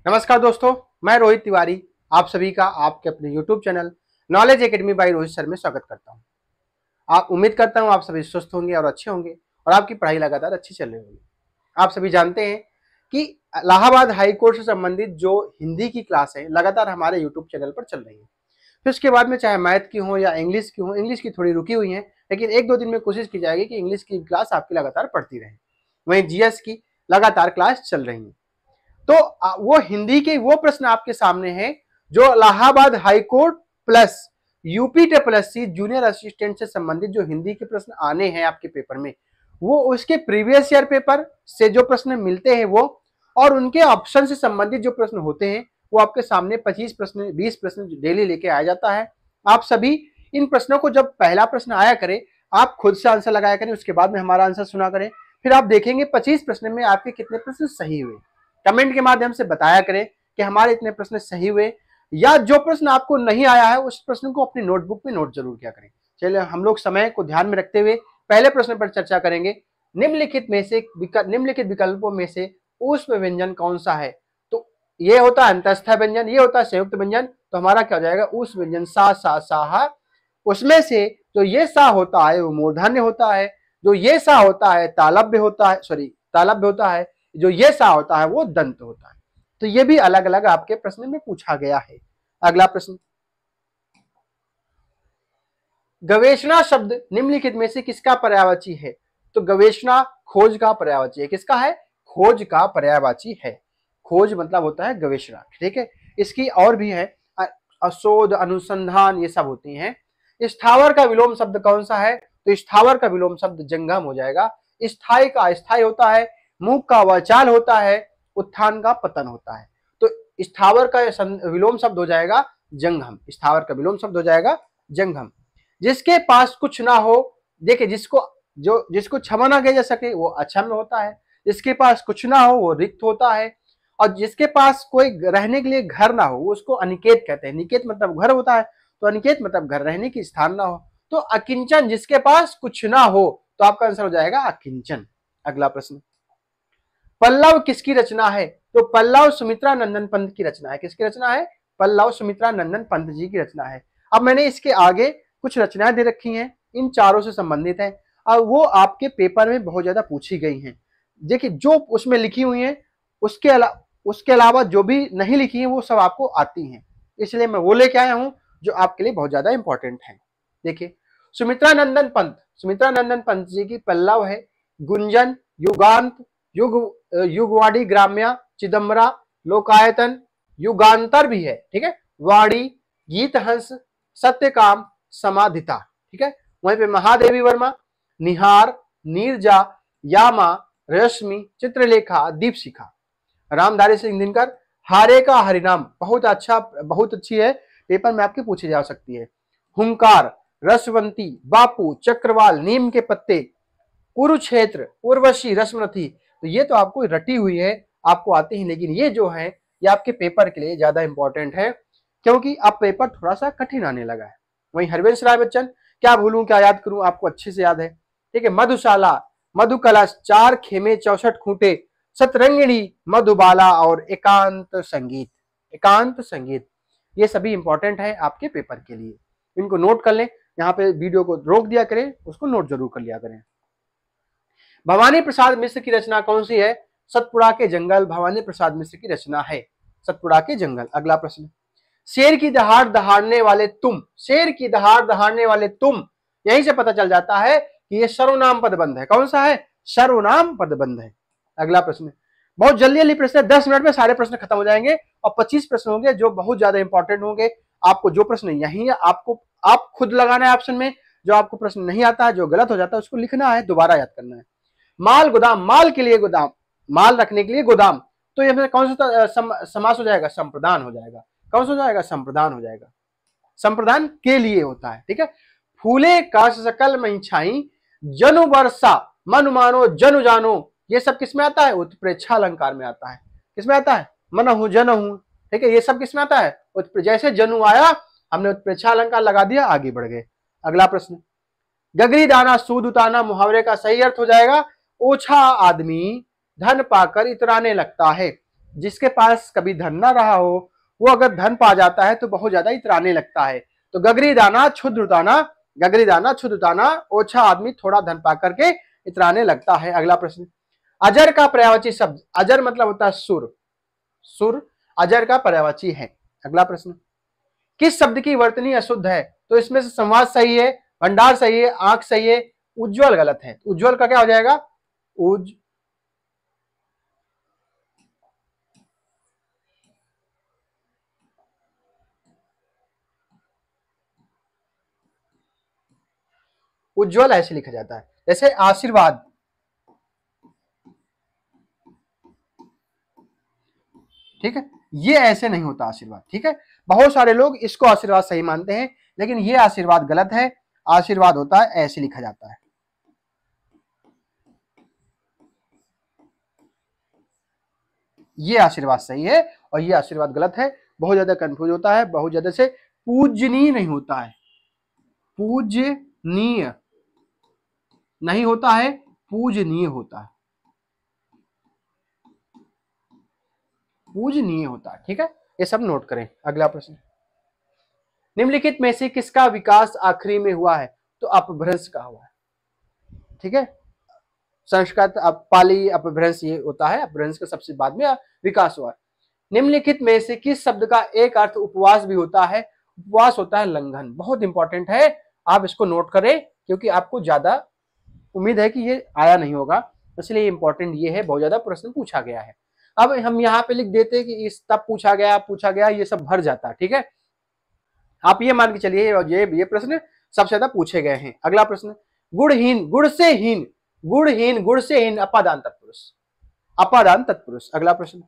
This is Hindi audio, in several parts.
नमस्कार दोस्तों, मैं रोहित तिवारी आप सभी का आपके अपने YouTube channel knowledge academy by Rohit sir में स्वागत करता हूं। आप उम्मीद करता हूं आप सभी स्वस्थ होंगे और अच्छे होंगे और आपकी पढ़ाई लगातार अच्छी चल रही होगी। आप सभी जानते हैं कि इलाहाबाद हाई कोर्ट से संबंधित जो हिंदी की क्लास है लगातार हमारे YouTube चैनल पर चल रही है। फिर उसके बाद में चाहे मैथ की हो या इंग्लिश की हो, इंग्लिश की थोड़ी रुकी हुई है, लेकिन एक दो दिन में कोशिश की जाएगी कि इंग्लिश की क्लास आपकी लगातार पढ़ती रहे। वहीं जीएस की लगातार क्लास चल रही है। तो वो हिंदी के वो प्रश्न आपके सामने हैं जो Allahabad high court plus UP TSSC junior assistant से संबंधित जो हिंदी के प्रश्न आने हैं आपके पेपर में, वो उसके प्रीवियस ईयर पेपर से जो प्रश्न मिलते हैं वो, और उनके ऑप्शन से संबंधित जो प्रश्न होते हैं वो आपके सामने 25 प्रश्न 20 प्रश्न डेली लेके आया जाता है। आप सभी इन प्रश्नों को जब पहला प्रश्न आया करें, आप खुद से आंसर लगाया करें, उसके बाद में हमारा आंसर सुना करें। फिर आप देखेंगे 25 प्रश्न में आपके कितने प्रश्न सही हुए। कमेंट के माध्यम से बताया करें कि हमारे इतने प्रश्न सही हुए, या जो प्रश्न आपको नहीं आया है उस प्रश्न को अपनी नोटबुक में नोट जरूर किया करें। चलिए हम लोग समय को ध्यान में रखते हुए पहले प्रश्न पर चर्चा करेंगे। निम्नलिखित विकल्पों में से ऊष्म व्यंजन कौन सा है? तो ये होता है अंतस्थ व्यंजन, ये होता है संयुक्त व्यंजन। तो हमारा क्या हो जाएगा? ऊष्म व्यंजन सा सा साहा। उसमें से जो ये सा होता है वो मूर्धन्य होता है, जो ये सा होता है तालव्य होता है, तालव्य होता है, जो ये सा होता है वो दंत होता है। तो ये भी अलग अलग आपके प्रश्न में पूछा गया है। अगला प्रश्न, गवेषणा शब्द निम्नलिखित में से किसका पर्यायवाची है? तो गवेषणा खोज का पर्यायवाची है। किसका है? खोज का पर्यायवाची है। खोज मतलब होता है गवेषणा, ठीक है। इसकी और भी है, शोध, अनुसंधान, ये सब होती हैं। स्थावर का विलोम शब्द कौन सा है? तो स्थावर का विलोम शब्द जंगम हो जाएगा। स्थायी का अस्थायी होता है, मूक का वचाल होता है, उत्थान का पतन होता है। तो स्थावर का विलोम शब्द हो जाएगा जंगम। स्थावर का विलोम शब्द हो जाएगा जंगम। जिसके पास कुछ ना हो, देखिए जिसको क्षमा ना किया जा सके वो अक्षम होता है, जिसके पास कुछ ना हो वो रिक्त होता है, और जिसके पास कोई रहने के लिए घर ना हो वो उसको अनिकेत कहते हैं। निकेत मतलब घर होता है, तो अनिकेत मतलब घर रहने की स्थान ना हो। तो अकिंचन, जिसके पास कुछ ना हो, तो आपका आंसर हो जाएगा अकिंचन। अगला प्रश्न, पल्लव किसकी रचना है? तो पल्लव सुमित्रा नंदन पंत की रचना है। किसकी रचना है? पल्लव सुमित्रा नंदन पंत जी की रचना है। अब मैंने इसके आगे कुछ रचनाएं दे रखी हैं, इन चारों से संबंधित है, और वो आपके पेपर में बहुत ज्यादा पूछी गई हैं। देखिए जो उसमें लिखी हुई है उसके अलावा जो भी नहीं लिखी है वो सब आपको आती हैं, इसलिए मैं वो लेके आया हूं जो आपके लिए बहुत ज्यादा इंपॉर्टेंट है। देखिए, सुमित्रा नंदन पंत जी की पल्लव है गुंजन, युगांत, युगवाड़ी ग्राम्या, चिदम्बरा, लोकायतन, युगांतर भी है, ठीक है, वाणी, गीतहंस, सत्यकाम, समाधिता, ठीक है। वहीं पे महादेवी वर्मा, निहार, नीरजा, यामा, रश्मि, चित्रलेखा, दीपशिखा, रामधारी सिंह दिनकर, हारे का हरिनाम, बहुत अच्छी है, पेपर में आपके पूछी जा सकती है। हुंकार, रसवंती, बापू, चक्रवाल, नीम के पत्ते, कुरुक्षेत्र, उर्वशी, रश्मरथी। तो ये तो आपको रटी हुई है, आपको आती है, लेकिन ये जो है ये आपके पेपर के लिए ज्यादा इंपॉर्टेंट है, क्योंकि अब पेपर थोड़ा सा कठिन आने लगा है। वहीं हरवंश राय बच्चन, क्या भूलूं क्या याद करूं, आपको अच्छे से याद है, ठीक है। मधुशाला, मधुकलश, चार खेमे 64 खूंटे, सतरंगिणी, मधुबाला और एकांत संगीत, ये सभी इंपॉर्टेंट है आपके पेपर के लिए। इनको नोट कर लें, यहाँ पे वीडियो को रोक दिया करें, उसको नोट जरूर कर लिया करें। भवानी प्रसाद मिश्र की रचना कौन सी है? सतपुड़ा के जंगल भवानी प्रसाद मिश्र की रचना है, सतपुड़ा के जंगल। अगला प्रश्न, शेर की दहाड़ दहाड़ने वाले तुम, शेर की दहाड़ दहाड़ने वाले तुम, यहीं से पता चल जाता है कि ये सर्वनाम पदबंध है। कौन सा है? सर्वनाम पदबंध है। अगला प्रश्न, बहुत जल्दी प्रश्न, 10 मिनट में सारे प्रश्न खत्म हो जाएंगे और 25 प्रश्न होंगे जो बहुत ज्यादा इंपॉर्टेंट होंगे। आपको जो प्रश्न यही है, आप खुद लगाना है ऑप्शन में, जो आपको प्रश्न नहीं आता है, जो गलत हो जाता है उसको लिखना है, दोबारा याद करना है। माल गोदाम, माल के लिए गोदाम, माल रखने के लिए गोदाम, तो ये कौन सा समास हो जाएगा? संप्रदान हो जाएगा। कौन सा हो जाएगा? संप्रदान हो जाएगा, संप्रदान के लिए होता है, ठीक है। फूले काश सकल मई छाई, जनु वर्षा मन मानो जनु जानो, ये सब किसमें आता है? उत्प्रेक्षा अलंकार में आता है। किसमें आता है? मनहु जनहु, ठीक है, ये सब किसमें आता है? जैसे जनु आया हमने उत्प्रेक्षा अलंकार लगा दिया, आगे बढ़ गए। अगला प्रश्न, गगरी दाना सूद उताना मुहावरे का सही अर्थ हो जाएगा ओछा आदमी धन पाकर इतराने लगता है। जिसके पास कभी धन ना रहा हो वो अगर धन पा जाता है तो बहुत ज्यादा इतराने लगता है। तो गगरी दाना क्षुद्र दाना, ओछा आदमी थोड़ा धन पा करके इतराने लगता है। अगला प्रश्न, अजर का पर्यायवाची शब्द, अजर मतलब होता है सुर, सुर अजर का पर्यायवाची है। अगला प्रश्न, किस शब्द की वर्तनी अशुद्ध है? तो इसमें से संवाद सही है, भंडार सही है, आंख सही है, उज्ज्वल गलत है। उज्ज्वल का क्या हो जाएगा? उज्ज्वल ऐसे लिखा जाता है। जैसे आशीर्वाद, ठीक है, ये ऐसे नहीं होता आशीर्वाद, ठीक है। बहुत सारे लोग इसको आशीर्वाद सही मानते हैं, लेकिन ये आशीर्वाद गलत है। आशीर्वाद होता है ऐसे लिखा जाता है। ये आशीर्वाद सही है और ये आशीर्वाद गलत है। बहुत ज्यादा कंफ्यूज होता है, बहुत ज्यादा से पूजनीय नहीं होता है, पूजनीय नहीं होता है, पूजनीय होता है, पूजनीय होता है, ठीक है। ये सब नोट करें। अगला प्रश्न, निम्नलिखित में से किसका विकास आखिरी में हुआ है? तो अपभ्रंश का हुआ है, ठीक है। संस्कृत पाली अपभ्रंश ये होता है, अपभ्रंश का सबसे बाद में विकास हुआ है। निम्नलिखित में से किस शब्द का एक अर्थ उपवास भी होता है? उपवास होता है लंघन। बहुत इंपॉर्टेंट है, आप इसको नोट करें क्योंकि आपको ज्यादा उम्मीद है कि ये आया नहीं होगा, इसलिए इंपॉर्टेंट ये है, बहुत ज्यादा प्रश्न पूछा गया है। अब हम यहाँ पे लिख देते कि इस तब पूछा गया, ये सब भर जाता, ठीक है। आप ये मान के चलिए ये प्रश्न सबसे ज्यादा पूछे गए हैं। अगला प्रश्न, गुणहीन, गुड़ से हीन अपादान तत्पुरुष, अपादान तत्पुरुष। अगला प्रश्न,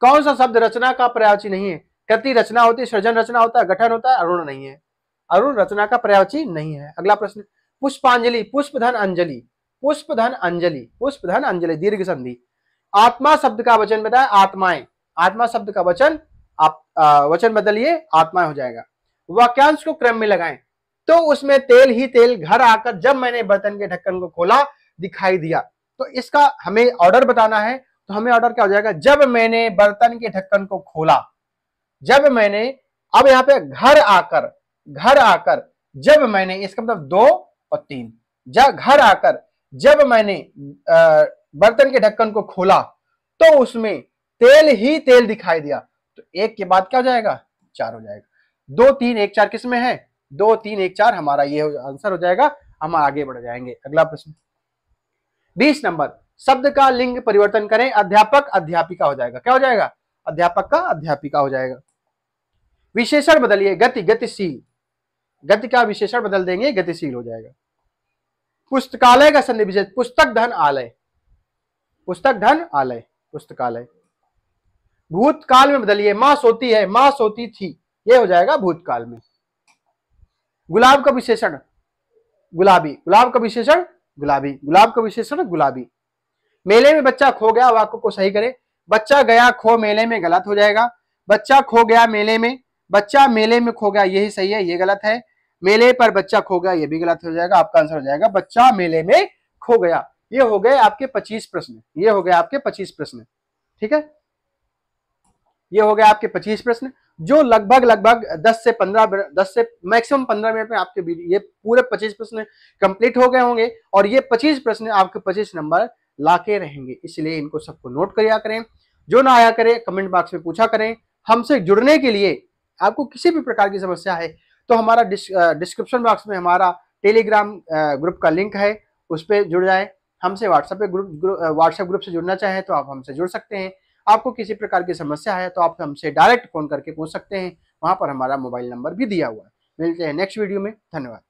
कौन सा शब्द रचना का पर्यायवाची नहीं है? कृति रचना होती है, सृजन रचना होता है, गठन होता है, अरुण नहीं है, अरुण रचना का पर्यायवाची नहीं है। अगला प्रश्न, पुष्पांजलि, पुष्पधन अंजलि, पुष्पधन अंजलि, पुष्पधन अंजलि दीर्घ संधि। आत्मा शब्द का वचन बताए, आत्माएं, आत्मा शब्द का वचन आप वचन बदलिए, आत्माएं हो जाएगा। वाक्यांश को क्रम में लगाएं, तो उसमें तेल ही तेल घर आकर जब मैंने बर्तन के ढक्कन को खोला दिखाई दिया। तो इसका हमें ऑर्डर बताना है, तो हमें ऑर्डर क्या हो जाएगा? जब मैंने बर्तन के ढक्कन को खोला, जब मैंने, अब यहाँ पे घर आकर जब मैंने, इसका मतलब 2 और 3, घर आकर जब मैंने बर्तन के ढक्कन को खोला तो उसमें तेल ही तेल दिखाई दिया। तो 1 के बाद क्या हो जाएगा? 4 हो जाएगा। 2 3 1 4 किस में है? 2 3 1 4 हमारा ये आंसर हो जाएगा। हम आगे बढ़ जाएंगे। अगला प्रश्न 20 नंबर, शब्द का लिंग परिवर्तन करें, अध्यापक अध्यापिका हो जाएगा। क्या हो जाएगा? अध्यापक का अध्यापिका हो जाएगा। विशेषण बदलिए, गति गतिशील, गति का विशेषण बदल देंगे, गतिशील हो जाएगा। पुस्तकालय का संधि विशेष, पुस्तक धन आलय, पुस्तक धन आलय, पुस्तकालय। भूतकाल में बदलिए, मां सोती है, मां सोती थी, ये हो जाएगा भूतकाल में। गुलाब का विशेषण गुलाबी, गुलाब का विशेषण गुलाबी, गुलाब का विशेषण गुलाबी। मेले में बच्चा खो गया, वाक्य को सही करें। बच्चा गया खो मेले में, गलत हो जाएगा। बच्चा खो गया मेले में, बच्चा मेले में खो गया, यही सही है, ये गलत है। मेले पर बच्चा खो गया, ये भी गलत हो जाएगा। आपका आंसर हो जाएगा बच्चा मेले में खो गया। ये हो गए आपके 25 प्रश्न, ये हो गए आपके 25 प्रश्न, ठीक है। ये हो गए आपके 25 प्रश्न, जो लगभग 10 से मैक्सिमम 15 मिनट में आपके ये पूरे 25 प्रश्न कंप्लीट हो गए होंगे। और ये 25 प्रश्न आपके 25 नंबर लाके रहेंगे, इसलिए इनको सबको नोट किया करें। जो ना आया करे कमेंट बॉक्स में पूछा करें। हमसे जुड़ने के लिए आपको किसी भी प्रकार की समस्या है तो हमारा डिस्क्रिप्शन बॉक्स में हमारा टेलीग्राम ग्रुप का लिंक है, उस पर जुड़ जाए। हमसे व्हाट्सएप ग्रुप से जुड़ना चाहें तो आप हमसे जुड़ सकते हैं। आपको किसी प्रकार की समस्या है तो आप हमसे डायरेक्ट फोन करके पूछ सकते हैं, वहां पर हमारा मोबाइल नंबर भी दिया हुआ है। मिलते हैं नेक्स्ट वीडियो में, धन्यवाद।